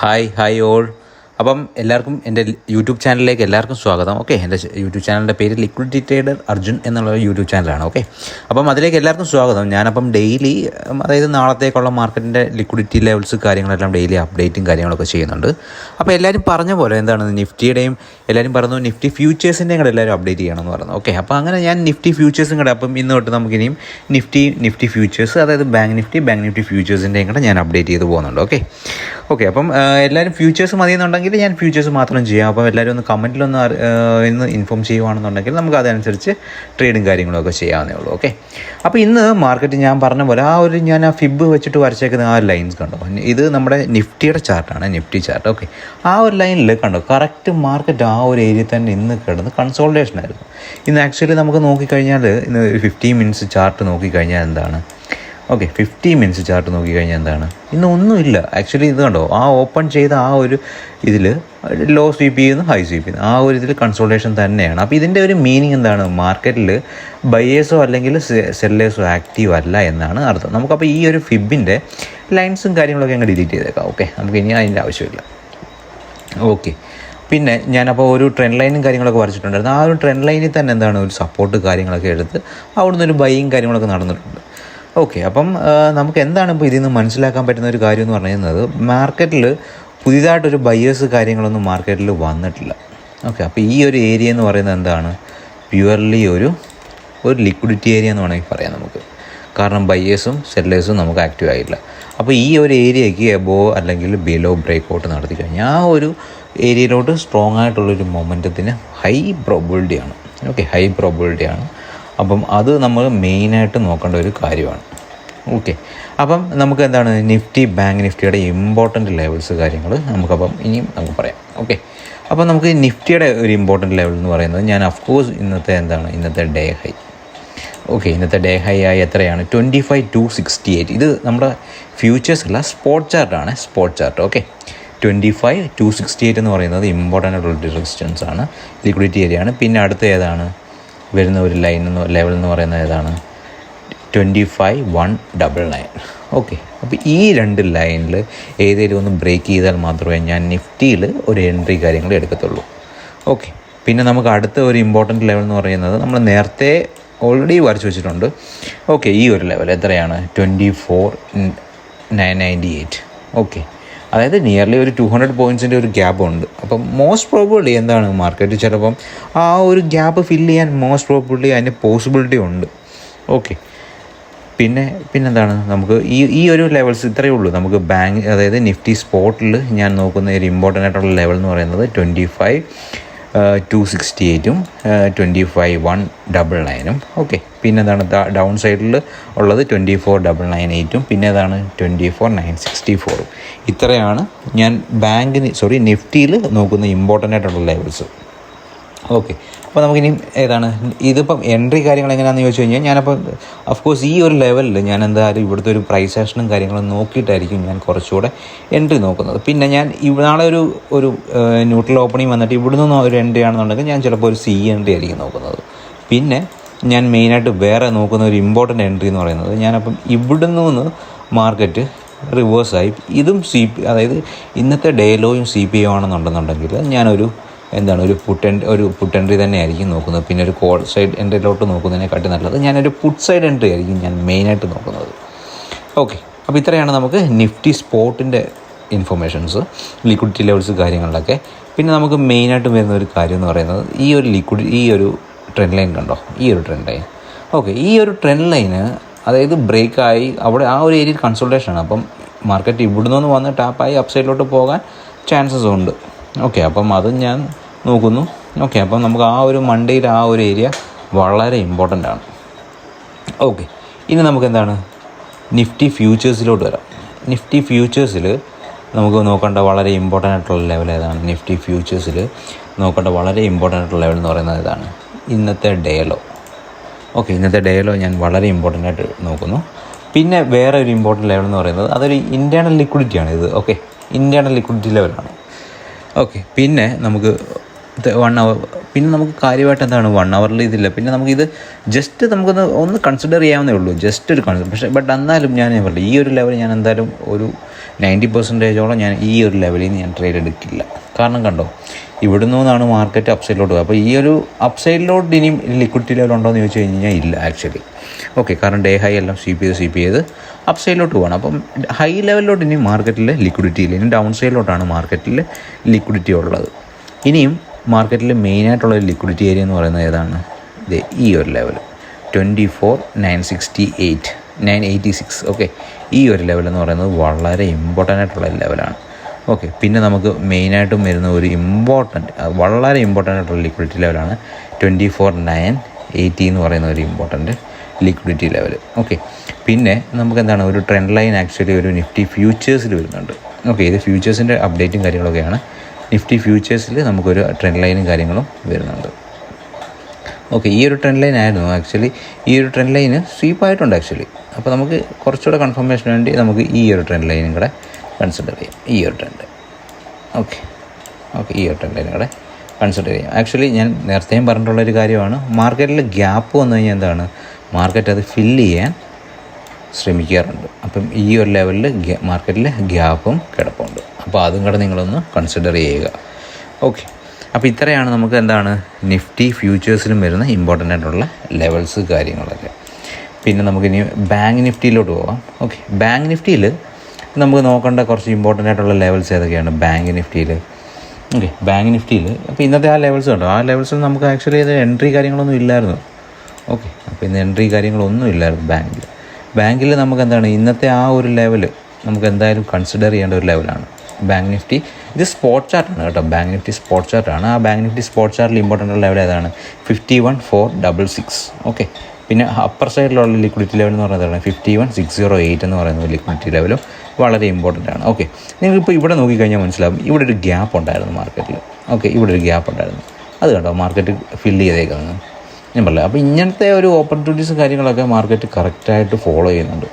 Hi all. അപ്പം എല്ലാവർക്കും എൻ്റെ യൂട്യൂബ് ചാനലിലേക്ക് എല്ലാവർക്കും സ്വാഗതം. ഓക്കെ, എൻ്റെ യൂട്യൂബ് ചാനലിൻ്റെ പേര് ലിക്വിഡിറ്റി ട്രേഡർ അർജുൻ എന്നുള്ള യൂട്യൂബ് ചാനലാണ്. ഓക്കെ, അപ്പം അതിലേക്ക് എല്ലാവർക്കും സ്വാഗതം. ഞാനപ്പം ഡെയിലി, അതായത് നാളത്തേക്കുള്ള മാർക്കറ്റിൻ്റെ ലിക്വിഡിറ്റി ലെവൽസ് കാര്യങ്ങളെല്ലാം ഡെയിലി അപ്ഡേറ്റും കാര്യങ്ങളൊക്കെ ചെയ്യുന്നുണ്ട്. അപ്പോൾ എല്ലാവരും പറഞ്ഞ പോലെ എന്താണ് നിഫ്റ്റിയുടെയും എല്ലാവരും പറഞ്ഞു നിഫ്റ്റി ഫ്യൂച്ചേഴ്സിൻ്റെയും കൂടെ എല്ലാവരും അപ്ഡേറ്റ് ചെയ്യണമെന്ന് പറഞ്ഞു. ഓക്കെ, അപ്പോൾ അങ്ങനെ ഞാൻ നിഫ്റ്റി ഫ്യൂച്ചേഴ്സും കൂടെ അപ്പം ഇന്ന് തൊട്ട് നമുക്കിനിയും നിഫ്റ്റി ഫ്യൂച്ചേഴ്സ്, അതായത് ബാങ്ക് നിഫ്റ്റി ഫ്യൂച്ചേഴ്സിൻ്റെയും കൂടെ ഞാൻ അപ്ഡേറ്റ് ചെയ്ത് പോകുന്നുണ്ട്. ഓക്കെ, അപ്പം എല്ലാവരും ഫ്യൂച്ചേഴ്സ് മതിയെന്നുണ്ടെങ്കിൽ ഞാൻ ഫ്യൂച്ചേഴ്സ് മാത്രം ചെയ്യാം. അപ്പോൾ എല്ലാവരും ഒന്ന് കമൻറ്റിലൊന്ന് ഇന്ന് ഇൻഫോം ചെയ്യുകയാണെന്നുണ്ടെങ്കിൽ നമുക്ക് അതനുസരിച്ച് ട്രേഡും കാര്യങ്ങളൊക്കെ ചെയ്യാവുന്നേ ഉള്ളൂ. ഓക്കെ, അപ്പോൾ ഇന്ന് മാർക്കറ്റ് ഞാൻ പറഞ്ഞ പോലെ ഞാൻ ആ ഫിബ് വെച്ചിട്ട് വരച്ചേക്കുന്ന ആ ലൈൻസ് കണ്ടോ, ഇത് നമ്മുടെ നിഫ്റ്റിയുടെ ചാർട്ടാണ്, നിഫ്റ്റി ചാർട്ട്. ഓക്കെ, ആ ഒരു ലൈനിൽ കണ്ടോ കറക്റ്റ് മാർക്കറ്റ് ആ ഒരു ഏരിയ തന്നെ ഇന്ന് കിടന്ന് കൺസോൾട്ടേഷൻ ആയിരുന്നു. ഇന്ന് ആക്ച്വലി നമുക്ക് നോക്കിക്കഴിഞ്ഞാൽ ഇന്ന് 15 മിനിറ്റ്സ് ചാർട്ട് നോക്കിക്കഴിഞ്ഞാൽ എന്താണ്, 50 മിനിറ്റ്സ് ചാർട്ട് നോക്കിക്കഴിഞ്ഞാൽ എന്താണ്, ഇന്ന് ഒന്നുമില്ല. ആക്ച്വലി ഇത് കണ്ടോ, ആ ഓപ്പൺ ചെയ്ത ആ ഒരു ഇതിൽ ലോ സ്വീപ്പ് ചെയ്യുന്നു, ഹൈ സ്വീപ്പ് ചെയ്യുന്നു, ആ ഒരു ഇതിൽ കൺസോൾട്ടേഷൻ തന്നെയാണ്. അപ്പോൾ ഇതിൻ്റെ ഒരു മീനിങ് എന്താണ്, മാർക്കറ്റിൽ ബയേഴ്സോ അല്ലെങ്കിൽ സെല്ലേഴ്സോ ആക്റ്റീവ് അല്ല എന്നാണ് അർത്ഥം. നമുക്കപ്പോൾ ഈ ഒരു ഫിബിൻ്റെ ലൈൻസും കാര്യങ്ങളൊക്കെ അങ്ങ് ഡിലീറ്റ് ചെയ്തേക്കാം. ഓക്കെ, നമുക്ക് ഇനി അതിൻ്റെ ആവശ്യമില്ല. ഓക്കെ, പിന്നെ ഞാനപ്പോൾ ഒരു ട്രെൻഡ് ലൈനും കാര്യങ്ങളൊക്കെ വരച്ചിട്ടുണ്ടായിരുന്നു. ആ ഒരു ട്രെൻഡ് ലൈനിൽ തന്നെ എന്താണ് ഒരു സപ്പോർട്ട് കാര്യങ്ങളൊക്കെ എടുത്ത് അവിടുന്ന് ഒരു ബൈയും കാര്യങ്ങളൊക്കെ നടന്നിട്ടുണ്ട്. ഓക്കെ, അപ്പം നമുക്ക് എന്താണ് ഇപ്പോൾ ഇതിൽ നിന്ന് മനസ്സിലാക്കാൻ പറ്റുന്ന ഒരു കാര്യം എന്ന് പറയുന്നത്, മാർക്കറ്റിൽ പുതിയതായിട്ടൊരു ബയേഴ്സ് കാര്യങ്ങളൊന്നും മാർക്കറ്റിൽ വന്നിട്ടില്ല. ഓക്കെ, അപ്പോൾ ഈ ഒരു ഏരിയ എന്ന് പറയുന്നത് എന്താണ്, പ്യുവർലി ഒരു ലിക്വിഡിറ്റി ഏരിയ എന്ന് വേണമെങ്കിൽ പറയാം നമുക്ക്. കാരണം ബയേഴ്സും സെല്ലേഴ്സും നമുക്ക് ആക്റ്റീവ് ആയില്ല. അപ്പോൾ ഈ ഒരു ഏരിയയ്ക്ക് എബോവ് അല്ലെങ്കിൽ ബിലോ ബ്രേക്ക് ഔട്ട് നടത്തി കഴിഞ്ഞാൽ ആ ഒരു ഏരിയയിലോട്ട് സ്ട്രോങ് ആയിട്ടുള്ളൊരു മൊമെൻറ്റത്തിന് ഹൈ പ്രോബിലിറ്റിയാണ്. ഹൈ പ്രോബിലിറ്റിയാണ്. അപ്പം അത് നമ്മൾ മെയിനായിട്ട് നോക്കേണ്ട ഒരു കാര്യമാണ്. ഓക്കെ, അപ്പം നമുക്ക് എന്താണ് ബാങ്ക് നിഫ്റ്റിയുടെ ഇമ്പോർട്ടൻറ്റ് ലെവൽസ് കാര്യങ്ങൾ നമുക്കപ്പം ഇനിയും നമുക്ക് പറയാം. ഓക്കെ, അപ്പം നമുക്ക് നിഫ്റ്റിയുടെ ഒരു ഇമ്പോർട്ടൻറ്റ് ലെവൽ എന്ന് പറയുന്നത്, ഞാൻ ഓഫ്കോഴ്സ് ഇന്നത്തെ ഡേ ഹൈ. ഇന്നത്തെ ഡേ ഹൈ ആയി എത്രയാണ്, 25,268. ഇത് നമ്മുടെ ഫ്യൂച്ചേഴ്സ് അല്ല, സ്പോട്ട് ചാർട്ടാണ്, സ്പോട്ട് ചാർട്ട്. 25,268 എന്ന് പറയുന്നത് ഇമ്പോർട്ടൻ്റ് ആയിട്ടുള്ള റെസിസ്റ്റൻസ് ആണ്, ലിക്വിഡിറ്റി ഏരിയ ആണ്. പിന്നെ അടുത്ത ഏതാണ് വരുന്ന ഒരു ലെവൽ എന്ന് പറയുന്നത് ഏതാണ്, 25,199. അപ്പോൾ ഈ രണ്ട് ലൈനിൽ ഏതെങ്കിലും ഒന്ന് ബ്രേക്ക് ചെയ്താൽ മാത്രമേ ഞാൻ നിഫ്റ്റിയിൽ ഒരു എൻട്രി കാര്യങ്ങൾ എടുക്കത്തുള്ളൂ. പിന്നെ നമുക്ക് അടുത്ത ഒരു ഇമ്പോർട്ടൻറ്റ് ലെവൽ എന്ന് പറയുന്നത് നമ്മൾ നേരത്തെ ഓൾറെഡി വരച്ച് വെച്ചിട്ടുണ്ട്. ഈ ഒരു ലെവൽ എത്രയാണ്, 24,998. അതായത് നിയർലി ഒരു 200 പോയിൻറ്റ്സിൻ്റെ ഒരു ഗ്യാപ്പ് ഉണ്ട്. അപ്പം മോസ്റ്റ് പ്രോബബിളി എന്താണ്, മാർക്കറ്റ് ചിലപ്പം ആ ഒരു ഗ്യാപ്പ് ഫില്ല് ചെയ്യാൻ മോസ്റ്റ് പ്രോബബിളി അതിൻ്റെ പോസിബിലിറ്റി ഉണ്ട്. പിന്നെന്താണ് നമുക്ക് ഈ ഒരു ലെവൽസ് ഇത്രയേ ഉള്ളൂ. നമുക്ക് ബാങ്ക്, അതായത് നിഫ്റ്റി സ്പോട്ടിൽ ഞാൻ നോക്കുന്ന ഒരു ഇമ്പോർട്ടൻ്റ് ആയിട്ടുള്ള ലെവൽ എന്ന് പറയുന്നത് 25,268ഉം 25,199ഉം. പിന്നെന്താണ് ഡൗൺ സൈഡിൽ ഉള്ളത് 24,998ഉം പിന്നെ ഏതാണ് 24,964ഉം. ഇത്രയാണ് ഞാൻ നിഫ്റ്റിയിൽ നോക്കുന്ന ഇമ്പോർട്ടൻ്റ് ആയിട്ടുള്ള ലെവൽസ്. അപ്പോൾ നമുക്കിനി ഏതാണ് ഇതിപ്പം എൻട്രി കാര്യങ്ങൾ എങ്ങനെയാണെന്ന് ചോദിച്ചു കഴിഞ്ഞാൽ, ഞാനപ്പോൾ അഫ്കോഴ്സ് ഈ ഒരു ലെവലിൽ ഞാൻ എന്തായാലും ഇവിടുത്തെ ഒരു പ്രൈസ് ആക്ഷനും കാര്യങ്ങളും നോക്കിയിട്ടായിരിക്കും ഞാൻ കുറച്ചുകൂടെ എൻട്രി നോക്കുന്നത്. പിന്നെ ഞാൻ നാളെ ഒരു ന്യൂട്രൽ ഓപ്പണിംഗ് വന്നിട്ട് ഇവിടുന്ന് ഒരു എൻട്രി ആണെന്നുണ്ടെങ്കിൽ ഞാൻ ചിലപ്പോൾ ഒരു സി എൻട്രി ആയിരിക്കും നോക്കുന്നത്. പിന്നെ ഞാൻ മെയിനായിട്ട് വേറെ നോക്കുന്ന ഒരു ഇമ്പോർട്ടൻ്റ് എൻട്രി എന്ന് പറയുന്നത്, ഞാനപ്പം ഇവിടുന്ന് മാർക്കറ്റ് റിവേഴ്സായി ഇതും അതായത് ഇന്നത്തെ ഡേ ലോയും CPO ആണെന്നുണ്ടെന്നുണ്ടെങ്കിൽ ഞാനൊരു ഒരു പുട്ട് എൻട്രി തന്നെ ആയിരിക്കും നോക്കുന്നത്. പിന്നെ ഒരു കോൾ സൈഡ് എൻട്രിയിലോട്ട് നോക്കുന്നതിനെക്കാട്ടി നല്ലത് ഞാനൊരു പുട്ട് സൈഡ് എൻട്രി ആയിരിക്കും ഞാൻ മെയിനായിട്ട് നോക്കുന്നത്. അപ്പോൾ ഇത്രയാണ് നമുക്ക് നിഫ്റ്റി സ്പോട്ടിൻ്റെ ഇൻഫർമേഷൻസ്, ലിക്വിഡിറ്റി ലെവൽസ് കാര്യങ്ങളിലൊക്കെ. പിന്നെ നമുക്ക് മെയിനായിട്ട് വരുന്ന ഒരു കാര്യം എന്ന് പറയുന്നത് ഈ ഒരു ട്രെൻഡ് ലൈൻ കണ്ടോ, ഈ ഒരു ട്രെൻഡ് ലൈൻ. ഈ ഒരു ട്രെൻഡ് ലൈന് അതായത് ബ്രേക്കായി അവിടെ ആ ഒരു ഏരിയയിൽ കൺസൾട്ടേഷനാണ്. അപ്പം മാർക്കറ്റ് ഇവിടുന്ന് വന്ന് ടാപ്പായി അപ്സൈഡിലോട്ട് പോകാൻ ചാൻസസ് ഉണ്ട്. അപ്പം അതും ഞാൻ നോക്കുന്നു. അപ്പം നമുക്ക് ആ ഒരു മണ്ടയിൽ ആ ഒരു ഏരിയ വളരെ ഇമ്പോർട്ടൻ്റ് ആണ്. ഇനി നമുക്ക് എന്താണ് നിഫ്റ്റി ഫ്യൂച്ചേഴ്സിലോട്ട് വരാം. നിഫ്റ്റി ഫ്യൂച്ചേഴ്സിൽ നമുക്ക് നോക്കേണ്ട വളരെ ഇമ്പോർട്ടൻ്റ് ആയിട്ടുള്ള ലെവൽ ഏതാണ്, നിഫ്റ്റി ഫ്യൂച്ചേഴ്സിൽ നോക്കേണ്ട വളരെ ഇമ്പോർട്ടൻ്റ് ആയിട്ടുള്ള ലെവൽ എന്ന് പറയുന്നത് ഏതാണ്, ഇന്നത്തെ ഡേ ലോ. ഇന്നത്തെ ഡേ ലോ ഞാൻ വളരെ ഇമ്പോർട്ടൻ്റ് ആയിട്ട് നോക്കുന്നു. പിന്നെ വേറെ ഒരു ഇമ്പോർട്ടൻ്റ് ലെവൽ എന്ന് പറയുന്നത് അതൊരു ഇൻറ്റേർണൽ ലിക്വിഡിറ്റിയാണ് ഇത്. ഇൻറ്റേർണൽ ലിക്വിഡിറ്റി ലെവലാണ്. പിന്നെ നമുക്ക് 1 hour. പിന്നെ നമുക്ക് കാര്യമായിട്ട് എന്താണ് 1 hourൽ ഇതില്ല. പിന്നെ നമുക്കിത് ജസ്റ്റ് നമുക്കൊന്ന് കൺസിഡർ ചെയ്യാവുന്നേ ഉള്ളൂ, ജസ്റ്റ് ഒരു കൺസിഡർ. പക്ഷേ എന്നാലും ഞാൻ പറഞ്ഞു ഈ ഒരു ലെവൽ ഞാൻ എന്തായാലും ഒരു 90% ഞാൻ ഈ ഒരു ലെവലിൽ നിന്ന് ഞാൻ ട്രേഡ് എടുക്കില്ല. കാരണം കണ്ടോ, ഇവിടെ നിന്നാണ് മാർക്കറ്റ് അപ്സൈഡിലോട്ട് പോകുക. അപ്പോൾ ഈ ഒരു അപ്സൈഡിലോട്ട് ഇനിയും ലിക്വിഡിറ്റി ലെവൽ ഉണ്ടോ എന്ന് ചോദിച്ചു കഴിഞ്ഞാൽ ഇല്ല ആക്ച്വലി. ഓക്കെ, കാരണം ഡേ ഹൈ എല്ലാം സ്വീപ്പ് ചെയ്ത് അപ്സൈഡിലോട്ട് പോകണം. അപ്പം ഹൈ ലെവലിലോട്ട് ഇനി മാർക്കറ്റിൽ ലിക്വിഡിറ്റി ഇല്ല, ഇനി ഡൗൺ സൈഡിലോട്ടാണ് മാർക്കറ്റിൽ ലിക്വിഡിറ്റി ഉള്ളത്. ഇനിയും മാർക്കറ്റിൽ മെയിനായിട്ടുള്ളൊരു ലിക്വിഡിറ്റി ഏരിയ എന്ന് പറയുന്നത് ഏതാണ്? ഈ ഒരു ലെവൽ 24,986. ഓക്കെ, ഈ ഒരു ലെവൽ എന്ന് പറയുന്നത് വളരെ ഇമ്പോർട്ടൻ്റ് ആയിട്ടുള്ള ലെവലാണ്. ഓക്കെ, പിന്നെ നമുക്ക് മെയിനായിട്ടും വരുന്ന ഒരു വളരെ ഇമ്പോർട്ടൻ്റ് ആയിട്ടുള്ള ലിക്വിഡിറ്റി ലെവലാണ് 24,980 എന്ന് പറയുന്ന ഒരു ഇമ്പോർട്ടൻ്റ് ലിക്വിഡിറ്റി ലെവൽ. ഓക്കെ, പിന്നെ നമുക്ക് എന്താണ് ഒരു ട്രെൻഡ് ലൈൻ ആക്ച്വലി ഒരു നിഫ്റ്റി ഫ്യൂച്ചേഴ്സിൽ വരുന്നുണ്ട്. ഓക്കെ, ഇത് ഫ്യൂച്ചേഴ്സിൻ്റെ അപ്ഡേറ്റും കാര്യങ്ങളൊക്കെയാണ്. നിഫ്റ്റി ഫ്യൂച്ചേഴ്സിൽ നമുക്കൊരു ട്രെൻഡ് ലൈനും കാര്യങ്ങളും വരുന്നുണ്ട്. ഓക്കെ, ഈ ഒരു ട്രെൻഡ് ലൈൻ ആയിരുന്നു ആക്ച്വലി. ഈ ഒരു ട്രെൻഡ് ലൈന് സ്വീപ്പായിട്ടുണ്ട് ആക്ച്വലി. അപ്പോൾ നമുക്ക് കുറച്ചുകൂടെ കൺഫർമേഷന് വേണ്ടി നമുക്ക് ഈ ഒരു ട്രെൻഡ് ലൈനും കൂടെ കൺസിഡർ ചെയ്യാം. ഈ ഒരു ട്രെൻഡ് ഈ ഒരു ട്രെൻഡ് ലൈനും കൂടെ കൺസിഡർ ചെയ്യാം. ആക്ച്വലി ഞാൻ നേരത്തെയും പറഞ്ഞിട്ടുള്ളൊരു കാര്യമാണ്, മാർക്കറ്റിൽ ഗ്യാപ്പ് വന്നു കഴിഞ്ഞാൽ എന്താണ്, മാർക്കറ്റ് അത് ഫില്ല് ചെയ്യാൻ ശ്രമിക്കാറുണ്ട്. അപ്പം ഈ ഒരു ലെവലിൽ മാർക്കറ്റിൽ ഗ്യാപ്പും കിടപ്പുണ്ട്. അപ്പോൾ അതും കൂടെ നിങ്ങളൊന്ന് കൺസിഡർ ചെയ്യുക. ഓക്കെ, അപ്പോൾ ഇത്രയാണ് നമുക്ക് എന്താണ് നിഫ്റ്റി ഫ്യൂച്ചേഴ്സിലും വരുന്ന ഇമ്പോർട്ടൻ്റ് ആയിട്ടുള്ള ലെവൽസ് കാര്യങ്ങളൊക്കെ. പിന്നെ നമുക്കിനി ബാങ്ക് നിഫ്റ്റിയിലോട്ട് പോകാം. ഓക്കെ, ബാങ്ക് നിഫ്റ്റിയിൽ നമുക്ക് നോക്കേണ്ട കുറച്ച് ഇമ്പോർട്ടൻ്റ് ആയിട്ടുള്ള ലെവൽസ് ഏതൊക്കെയാണ് ബാങ്ക് നിഫ്റ്റിയിൽ? ഓക്കെ, ബാങ്ക് നിഫ്റ്റിയിൽ അപ്പോൾ ഇന്നത്തെ ആ ലെവൽസ് ഉണ്ടോ, ആ ലെവൽസിൽ നമുക്ക് ആക്ച്വലി ഇത് എൻട്രി കാര്യങ്ങളൊന്നും ഇല്ലായിരുന്നു. ഓക്കെ, അപ്പോൾ ഇന്ന് എൻട്രി കാര്യങ്ങളൊന്നും ഇല്ലായിരുന്നു ബാങ്കിൽ നമുക്ക് എന്താണ് ഇന്നത്തെ ആ ഒരു ലെവൽ നമുക്ക് എന്തായാലും കൺസിഡർ ചെയ്യേണ്ട ഒരു ലെവലാണ് ബാങ്ക് നിഫ്റ്റി. ഇത് സ്പോട്ട് ചാർട്ടാണ് കേട്ടോ, ബാങ്ക് നിഫ്റ്റി സ്പോട്ട് ചാർട്ടാണ്. ആ ബാങ്ക് നിഫ്റ്റി സ്പോട്ട് ചാർട്ടിൽ ഇമ്പോർട്ടൻ്റ് ലെവൽ ഏതാണ്? 51,466. ഓക്കെ, പിന്നെ അപ്പർ സൈഡിലുള്ള ലിക്വിഡിറ്റി ലെവൽ എന്ന് പറയുന്നത് 51,608 എന്ന് പറയുന്ന ലിക്വിഡിറ്റി ലെവലും വളരെ ഇമ്പോർട്ടൻ്റ് ആണ്. ഓക്കെ, നിങ്ങളിപ്പോൾ ഇവിടെ നോക്കിക്കഴിഞ്ഞാൽ മനസ്സിലാവും, ഇവിടെ ഒരു ഗ്യാപ്പ് ഉണ്ടായിരുന്നു മാർക്കറ്റിൽ. ഓക്കെ, ഇവിടെ ഒരു ഗ്യാപ്പ് ഉണ്ടായിരുന്നു, അത് കണ്ടോ മാർക്കറ്റ് ഫില്ല് ചെയ്തേക്കുന്നത് ഞാൻ പറയാം. അപ്പോൾ ഇങ്ങനത്തെ ഒരു ഓപ്പർച്യൂണിറ്റീസും കാര്യങ്ങളൊക്കെ മാർക്കറ്റ് കറക്റ്റായിട്ട് ഫോളോ ചെയ്യുന്നുണ്ട്,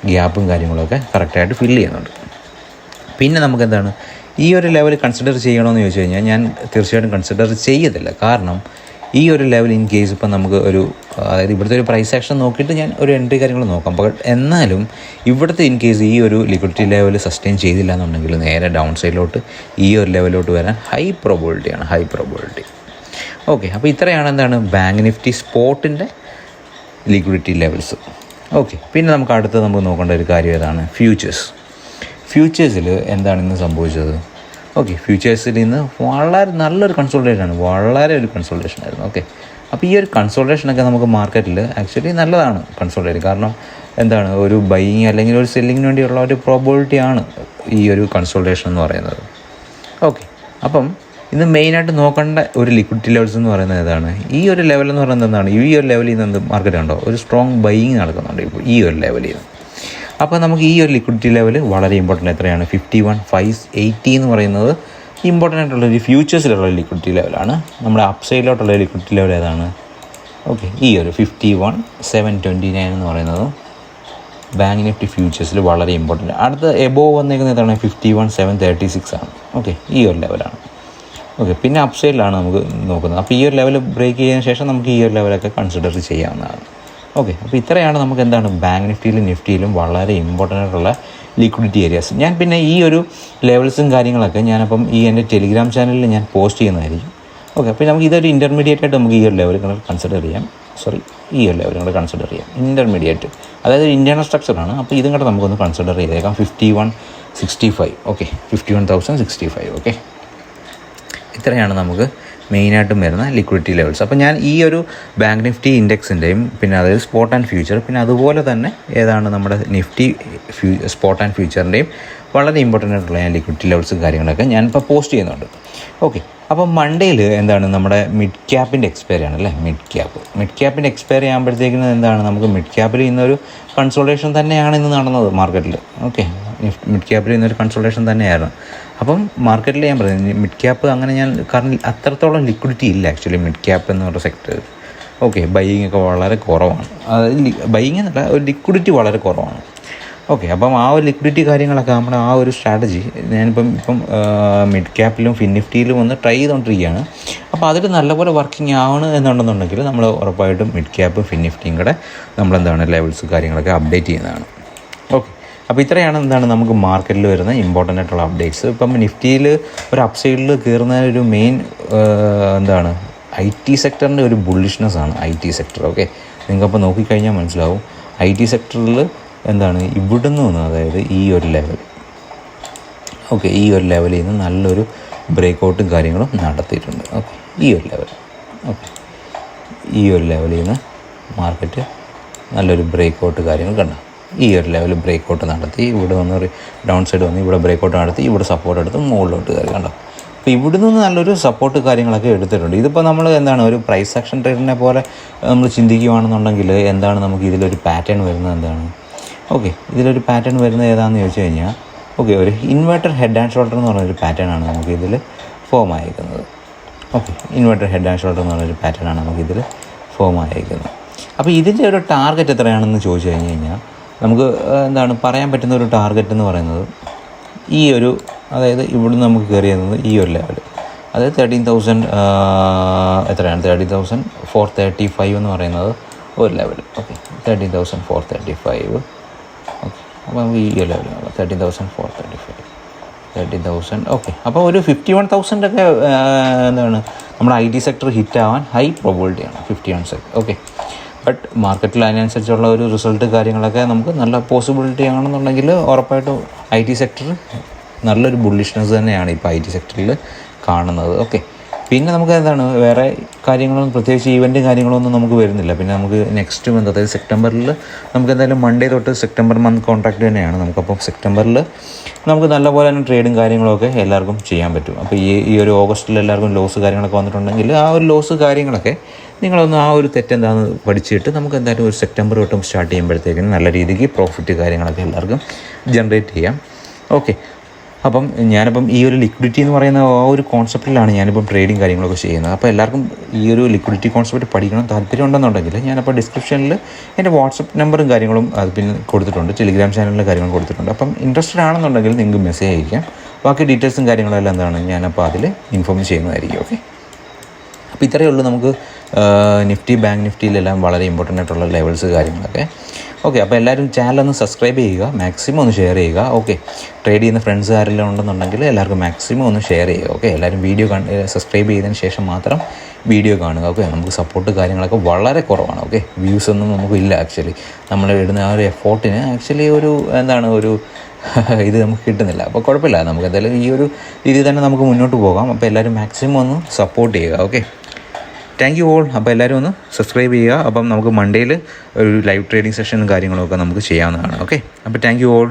ഗ്യാപ്പും കാര്യങ്ങളൊക്കെ കറക്റ്റായിട്ട് ഫില്ല് ചെയ്യുന്നുണ്ട്. പിന്നെ നമുക്ക് എന്താണ് ഈ ഒരു ലെവൽ കൺസിഡർ ചെയ്യണമെന്ന് ചോദിച്ചു കഴിഞ്ഞാൽ ഞാൻ തീർച്ചയായിട്ടും കൺസിഡർ ചെയ്യത്തില്ല. കാരണം ഈ ഒരു ലെവൽ ഇൻ കേസ് ഇപ്പം നമുക്ക് അതായത് ഇവിടുത്തെ ഒരു പ്രൈസ് ആക്ഷൻ നോക്കിയിട്ട് ഞാൻ ഒരു എൻട്രി കാര്യങ്ങൾ നോക്കാം. എന്നാലും ഇവിടുത്തെ ഇൻ കേസ് ഈ ഒരു ലിക്വിഡിറ്റി ലെവൽ സസ്റ്റെയിൻ ചെയ്തില്ല എന്നുണ്ടെങ്കിൽ നേരെ ഡൗൺ സൈഡിലോട്ട് ഈ ഒരു ലെവലിലോട്ട് വരാൻ ഹൈ പ്രോബിലിറ്റി. ഓക്കെ, അപ്പോൾ ഇത്രയാണ് എന്താണ് ബാങ്ക് നിഫ്റ്റി സ്പോട്ടിൻ്റെ ലിക്വിഡിറ്റി ലെവൽസ്. ഓക്കെ, പിന്നെ നമുക്ക് അടുത്ത് നമുക്ക് നോക്കേണ്ട ഒരു കാര്യം ഏതാണ്? ഫ്യൂച്ചേഴ്സിൽ എന്താണ് ഇന്ന് സംഭവിച്ചത്? ഓക്കെ, ഫ്യൂച്ചേഴ്സിൽ ഇന്ന് വളരെ നല്ലൊരു കൺസോൾട്ടേഷൻ ആയിരുന്നു. ഓക്കെ, അപ്പോൾ ഈ ഒരു കൺസോൾട്ടേഷനൊക്കെ നമുക്ക് മാർക്കറ്റിൽ ആക്ച്വലി നല്ലതാണ് കൺസോൾട്ടേഷൻ. കാരണം എന്താണ് ഒരു ബൈയിങ് അല്ലെങ്കിൽ ഒരു സെല്ലിങ്ങിന് വേണ്ടിയുള്ള ഒരു പ്രോബിലിറ്റിയാണ് ഈ ഒരു കൺസോൾട്ടേഷൻ എന്ന് പറയുന്നത്. ഓക്കെ, അപ്പം ഇന്ന് മെയിനായിട്ട് നോക്കേണ്ട ഒരു ലിക്വിഡിറ്റി ലെവൽസ് എന്ന് പറയുന്നത് ഏതാണ്? ഈ ഒരു ലെവൽ എന്ന് പറയുന്നത് എന്താണ്? ഈ ഒരു ലെവലിൽ നിന്ന് മാർക്കറ്റ് ഉണ്ടോ ഒരു സ്ട്രോങ് ബൈയിങ് നടക്കുന്നുണ്ട് ഇപ്പോൾ ഈ ഒരു ലെവലിൽ നിന്ന്. അപ്പോൾ നമുക്ക് ഈ ഒരു ലിക്വിഡിറ്റി ലെവൽ വളരെ ഇമ്പോർട്ടൻ്റ്. എത്രയാണ്? 51,580 എന്ന് പറയുന്നത് ഇമ്പോർട്ടൻ്റ് ആയിട്ടുള്ളൊരു ഫ്യൂച്ചേഴ്സിലുള്ള ലിക്വിഡിറ്റി ലെവലാണ്. നമ്മുടെ അപ്സൈഡിലോട്ടുള്ള ലിക്വിഡിറ്റി ലെവൽ ഏതാണ്? ഓക്കെ, ഈ ഒരു 51,729 എന്ന് പറയുന്നത് ബാങ്ക് നിഫ്റ്റി ഫ്യൂച്ചേഴ്സിൽ വളരെ ഇമ്പോർട്ടൻ്റ്. അടുത്ത എബോവ് വന്നേക്കുന്നത് ഏതാണ്? 51,736 ആണ്. ഓക്കെ, ഈ ഒരു ലെവലാണ്. ഓക്കെ, പിന്നെ അപ്സൈഡിലാണ് നമുക്ക് നോക്കുന്നത്. അപ്പോൾ ഈ ഒരു ലെവൽ ബ്രേക്ക് ചെയ്തതിന് ശേഷം നമുക്ക് ഈ ഒരു ലെവലൊക്കെ കൺസിഡർ ചെയ്യാവുന്നതാണ്. ഓക്കെ, അപ്പോൾ ഇത്രയാണ് നമുക്ക് എന്താണ് ബാങ്ക് നിഫ്റ്റിയിലും വളരെ ഇമ്പോർട്ടൻ്റ് ആയിട്ടുള്ള ലിക്വിഡിറ്റി ഏരിയാസ്. ഞാൻ പിന്നെ ഈ ഒരു ലെവൽസും കാര്യങ്ങളൊക്കെ ഞാനപ്പം ഈ എൻ്റെ ടെലിഗ്രാം ചാനലിൽ ഞാൻ പോസ്റ്റ് ചെയ്യുന്നതായിരിക്കും. ഓക്കെ, അപ്പോൾ നമുക്ക് ഇതൊരു ഇൻ്റർമീഡിയറ്റ് ആയിട്ട് നമുക്ക് ഈ ഒരു ലെവൽ കൺസിഡർ ചെയ്യാം. ഈ ഒരു ലെവൽ കൺസിഡർ ചെയ്യാം. ഇൻ്റർമീഡിയറ്റ് അതായത് ഇൻറ്റേർണൽ സ്ട്രക്ചറാണ്. അപ്പോൾ ഇതും കൂടെ നമുക്കൊന്ന് കൺസിഡർ ചെയ്തേക്കാം. 51,65. ഓക്കെ, 51,065. ഓക്കെ, ഇത്രയാണ് നമുക്ക് മെയിനായിട്ടും വരുന്ന ലിക്വിഡിറ്റി ലെവൽസ്. അപ്പോൾ ഞാൻ ഈ ഒരു ബാങ്ക് നിഫ്റ്റി ഇൻഡെക്സിൻ്റെയും പിന്നെ അതായത് സ്പോട്ട് ആൻഡ് ഫ്യൂച്ചർ പിന്നെ അതുപോലെ തന്നെ ഏതാണ് നമ്മുടെ നിഫ്റ്റി സ്പോട്ട് ആൻഡ് ഫ്യൂച്ചറിൻ്റെയും വളരെ ഇമ്പോർട്ടൻ്റ് ആയിട്ടുള്ള ഞാൻ ലിക്വിഡിറ്റി ലെവൽസും കാര്യങ്ങളൊക്കെ ഞാനിപ്പോൾ പോസ്റ്റ് ചെയ്യുന്നുണ്ട്. ഓക്കെ, അപ്പോൾ മൺഡേയിൽ എന്താണ് നമ്മുടെ മിഡ് ക്യാപ്പിൻ്റെ എക്സ്പയറി ആണല്ലേ. മിഡ് ക്യാപ്പിൻ്റെ എക്സ്പയറി ആകുമ്പോഴത്തേക്കിന് എന്താണ് നമുക്ക് മിഡ് ക്യാപ്പിൽ ഇന്നൊരു കൺസോൾട്ടേഷൻ തന്നെയാണ് ഇന്ന് നടന്നത് മാർക്കറ്റിൽ. ഓക്കെ, മിഡ് ക്യാപ്പിൽ ഇന്നൊരു കൺസോൾട്ടേഷൻ തന്നെയായിരുന്നു. അപ്പം മാർക്കറ്റിൽ ഞാൻ പറയുന്നത് മിഡ് ക്യാപ്പ് അങ്ങനെ കാരണം അത്രത്തോളം ലിക്വിഡിറ്റി ഇല്ല ആക്ച്വലി മിഡ് ക്യാപ്പ് എന്ന് പറഞ്ഞ സെക്ടർ. ഓക്കെ, ബൈയിങ് ഒക്കെ വളരെ കുറവാണ്. അതായത് ബൈയിങ് എന്നല്ല, ഒരു ലിക്വിഡിറ്റി വളരെ കുറവാണ്. ഓക്കെ, അപ്പം ആ ഒരു ലിക്വിഡിറ്റി കാര്യങ്ങളൊക്കെ നമ്മുടെ ആ ഒരു സ്ട്രാറ്റജി ഞാനിപ്പം മിഡ് ക്യാപ്പിലും ഫിൻനിഫ്റ്റിയിലും ഒന്ന് ട്രൈ ചെയ്തുകൊണ്ടിരിക്കുകയാണ്. അപ്പോൾ അതിൽ നല്ലപോലെ വർക്കിംഗ് ആണ് എന്നുണ്ടെന്നുണ്ടെങ്കിൽ നമ്മൾ ഉറപ്പായിട്ടും മിഡ് ക്യാപ്പ് ഫിൻനിഫ്റ്റിയും കൂടെ നമ്മളെന്താണ് ലെവൽസ് കാര്യങ്ങളൊക്കെ അപ്ഡേറ്റ് ചെയ്യുന്നതാണ്. ഓക്കെ, അപ്പോൾ ഇത്രയാണ് എന്താണ് നമുക്ക് മാർക്കറ്റിൽ വരുന്ന ഇമ്പോർട്ടൻ്റ് ആയിട്ടുള്ള അപ്ഡേറ്റ്സ്. ഇപ്പം നിഫ്റ്റിയിൽ ഒരു അപ്സൈഡിൽ കയറുന്ന ഒരു മെയിൻ എന്താണ് IT സെക്ടറിൻ്റെ ഒരു ബുള്ളിഷ്നെസ് ആണ് IT സെക്ടർ. ഓക്കെ, നിങ്ങൾക്കപ്പോൾ നോക്കിക്കഴിഞ്ഞാൽ മനസ്സിലാവും IT സെക്ടറിൽ എന്താണ് ഇവിടുന്ന് വന്ന്, അതായത് ഈ ഒരു ലെവൽ, ഓക്കെ, ഈ ഒരു ലെവലിൽ നിന്ന് നല്ലൊരു ബ്രേക്കൗട്ടും കാര്യങ്ങളും നടത്തിയിട്ടുണ്ട്. ഓക്കെ, ഈ ഒരു ലെവൽ, ഓക്കെ, ഈ ഒരു ലെവലിൽ നിന്ന് മാർക്കറ്റ് നല്ലൊരു ബ്രേക്കൗട്ട് കാര്യങ്ങൾ കണ്ടു. ഈ ഒരു ലെവൽ ബ്രേക്കൗട്ട് നടത്തി, ഇവിടെ വന്ന് ഡൗൺ സൈഡ് വന്ന് ഇവിടെ ബ്രേക്കൗട്ട് നടത്തി, ഇവിടെ സപ്പോർട്ട് എടുത്ത് മുകളിലോട്ട് കയറി കണ്ടോ. അപ്പോൾ ഇവിടെ നിന്ന് നല്ലൊരു സപ്പോർട്ട് കാര്യങ്ങളൊക്കെ എടുത്തിട്ടുണ്ട്. ഇതിപ്പോൾ നമ്മൾ എന്താണ് ഒരു പ്രൈസ് ആക്ഷൻ ട്രേഡിനെ പോലെ നമ്മൾ ചിന്തിക്കുകയാണെന്നുണ്ടെങ്കിൽ എന്താണ് നമുക്ക് ഇതിലൊരു പാറ്റേൺ വരുന്നത് എന്താണ്? ഓക്കെ, ഇതിലൊരു പാറ്റേൺ വരുന്നത് ഏതാണെന്ന് ചോദിച്ചു കഴിഞ്ഞാൽ, ഓക്കെ, ഒരു ഇൻവെർട്ടർ ഹെഡ് ആൻഡ് ഷോൾഡർ എന്ന് പറഞ്ഞൊരു പാറ്റേൺ ആണ് നമുക്ക് ഇതിൽ ഫോം ആയിരിക്കുന്നത്. Okay, inverter head and shoulder എന്ന് പറഞ്ഞൊരു പാറ്റേൺ ആണ് നമുക്കിതിൽ ഫോം ആയിരിക്കുന്നത്. അപ്പോൾ ഇതിൻ്റെ ഒരു ടാർഗറ്റ് എത്രയാണെന്ന് ചോദിച്ചു കഴിഞ്ഞ് കഴിഞ്ഞാൽ നമുക്ക് എന്താണ് പറയാൻ പറ്റുന്ന ഒരു ടാർഗറ്റ് എന്ന് പറയുന്നത് ഈ ഒരു, അതായത് ഇവിടുന്ന് നമുക്ക് കയറി ചെയ്യുന്നത് ഈ ഒരു ലെവൽ, അതായത് 13,000 എത്രയാണ് 13,435 എന്ന് പറയുന്നത് ഒരു ലെവൽ. ഓക്കെ, 13,435. ഓക്കെ, അപ്പോൾ നമുക്ക് ഈ ഒരു ലെവൽ 13,435. ഓക്കെ, അപ്പോൾ ഒരു 51,000 ഒക്കെ എന്താണ് നമ്മുടെ IT സെക്ടർ ഹിറ്റ് ആവാൻ ഹൈ പ്രോബിലിറ്റിയാണ് 51. ഓക്കെ, ബട്ട് മാർക്കറ്റിൽ അതിനനുസരിച്ചുള്ള ഒരു റിസൾട്ട് കാര്യങ്ങളൊക്കെ നമുക്ക് നല്ല പോസിബിലിറ്റി ആണെന്നുണ്ടെങ്കിൽ ഉറപ്പായിട്ടും IT സെക്ടർ നല്ലൊരു ബുള്ളിഷ്നെസ് തന്നെയാണ് ഇപ്പോൾ IT സെക്ടറിൽ കാണുന്നത്. ഓക്കെ, പിന്നെ നമുക്ക് എന്താണ് വേറെ കാര്യങ്ങളൊന്നും പ്രത്യേകിച്ച് ഈവൻറ്റ് കാര്യങ്ങളൊന്നും നമുക്ക് വരുന്നില്ല. പിന്നെ നമുക്ക് നെക്സ്റ്റ് മന്ത്, അതായത് സെപ്റ്റംബറിൽ നമുക്ക് എന്തായാലും മൺഡേ തൊട്ട് സെപ്റ്റംബർ മന്ത് കോൺട്രാക്റ്റ് തന്നെയാണ് നമുക്കപ്പം സെപ്റ്റംബറിൽ നമുക്ക് നല്ലപോലെ തന്നെ ട്രേഡും കാര്യങ്ങളൊക്കെ എല്ലാവർക്കും ചെയ്യാൻ പറ്റും. അപ്പോൾ ഈ ഒരു ഓഗസ്റ്റിൽ എല്ലാവർക്കും ലോസ് കാര്യങ്ങളൊക്കെ വന്നിട്ടുണ്ടെങ്കിൽ ആ ഒരു ലോസ് കാര്യങ്ങളൊക്കെ നിങ്ങളൊന്ന് ആ ഒരു തെറ്റെന്താണെന്ന് പഠിച്ചിട്ട് നമുക്ക് എന്തായാലും ഒരു സെപ്റ്റംബർ തൊട്ടും സ്റ്റാർട്ട് ചെയ്യുമ്പോഴത്തേക്കും നല്ല രീതിക്ക് പ്രോഫിറ്റ് കാര്യങ്ങളൊക്കെ എല്ലാവർക്കും ജനറേറ്റ് ചെയ്യാം. ഓക്കെ, അപ്പം ഞാനിപ്പം ഈ ഒരു ലിക്വിഡിറ്റി എന്ന് പറയുന്ന ആ ഒരു കോൺസെപ്റ്റിലാണ് ഞാനിപ്പം ട്രേഡിങ് കാര്യങ്ങളൊക്കെ ചെയ്യുന്നത്. അപ്പോൾ എല്ലാവർക്കും ഈ ഒരു ലിക്വിഡിറ്റി കോൺസെപ്റ്റ് പഠിക്കണം താല്പര്യം ഉണ്ടെന്നുണ്ടെങ്കിൽ ഞാനപ്പോൾ ഡിസ്ക്രിപ്ഷനിൽ എൻ്റെ വാട്സപ്പ് നമ്പറും കാര്യങ്ങളും അത് പിന്നെ കൊടുത്തിട്ടുണ്ട്, ടെലിഗ്രാം ചാനലിലെ കാര്യങ്ങളും കൊടുത്തിട്ടുണ്ട്. അപ്പം ഇൻട്രസ്റ്റഡ് ആണെന്നുണ്ടെങ്കിൽ നിങ്ങൾക്ക് മെസ്സേജ് അയക്കാം. ബാക്കി ഡീറ്റെയിൽസും കാര്യങ്ങളെല്ലാം എന്താണ് ഞാനപ്പോൾ അതിൽ ഇൻഫോം ചെയ്യുന്നതായിരിക്കും. ഓക്കെ, അപ്പോൾ ഇത്രയേ ഉള്ളൂ നമുക്ക് നിഫ്റ്റി ബാങ്ക് നിഫ്റ്റിയിലെല്ലാം വളരെ ഇമ്പോർട്ടൻ്റ് ആയിട്ടുള്ള ലെവൽസ് കാര്യങ്ങളൊക്കെ. ഓക്കെ, അപ്പോൾ എല്ലാവരും ചാനലൊന്ന് സബ്സ്ക്രൈബ് ചെയ്യുക, മാക്സിമം ഒന്ന് ഷെയർ ചെയ്യുക. ഓക്കെ, ട്രേഡ് ചെയ്യുന്ന ഫ്രണ്ട്സ് ആരെല്ലാം ഉണ്ടെന്നുണ്ടെങ്കിൽ എല്ലാവർക്കും മാക്സിമം ഒന്ന് ഷെയർ ചെയ്യുക. ഓക്കെ, എല്ലാവരും വീഡിയോ സബ്സ്ക്രൈബ് ചെയ്തതിന് ശേഷം മാത്രം വീഡിയോ കാണുക. ഓക്കെ, നമുക്ക് സപ്പോർട്ട് കാര്യങ്ങളൊക്കെ വളരെ കുറവാണ്. ഓക്കെ, വ്യൂസ് ഒന്നും നമുക്കില്ല. ആക്ച്വലി നമ്മൾ ഇടുന്ന ആ ഒരു എഫോർട്ടിന് ആക്ച്വലി ഒരു എന്താണ് ഒരു ഇത് നമുക്ക് കിട്ടുന്നില്ല. അപ്പോൾ കുഴപ്പമില്ല, നമുക്ക് എന്തായാലും ഈ ഒരു രീതിയിൽ തന്നെ നമുക്ക് മുന്നോട്ട് പോകാം. അപ്പോൾ എല്ലാവരും മാക്സിമം ഒന്ന് സപ്പോർട്ട് ചെയ്യുക. Okay, thank you all. അപ്പോൾ എല്ലാവരും ഒന്ന് സബ്സ്ക്രൈബ് ചെയ്യുക. അപ്പം നമുക്ക് മൺഡേയിൽ ഒരു ലൈവ് ട്രേഡിംഗ് സെഷനും കാര്യങ്ങളൊക്കെ നമുക്ക് ചെയ്യാവുന്നതാണ്. ഓക്കെ, അപ്പോൾ താങ്ക് യു ഓൾ.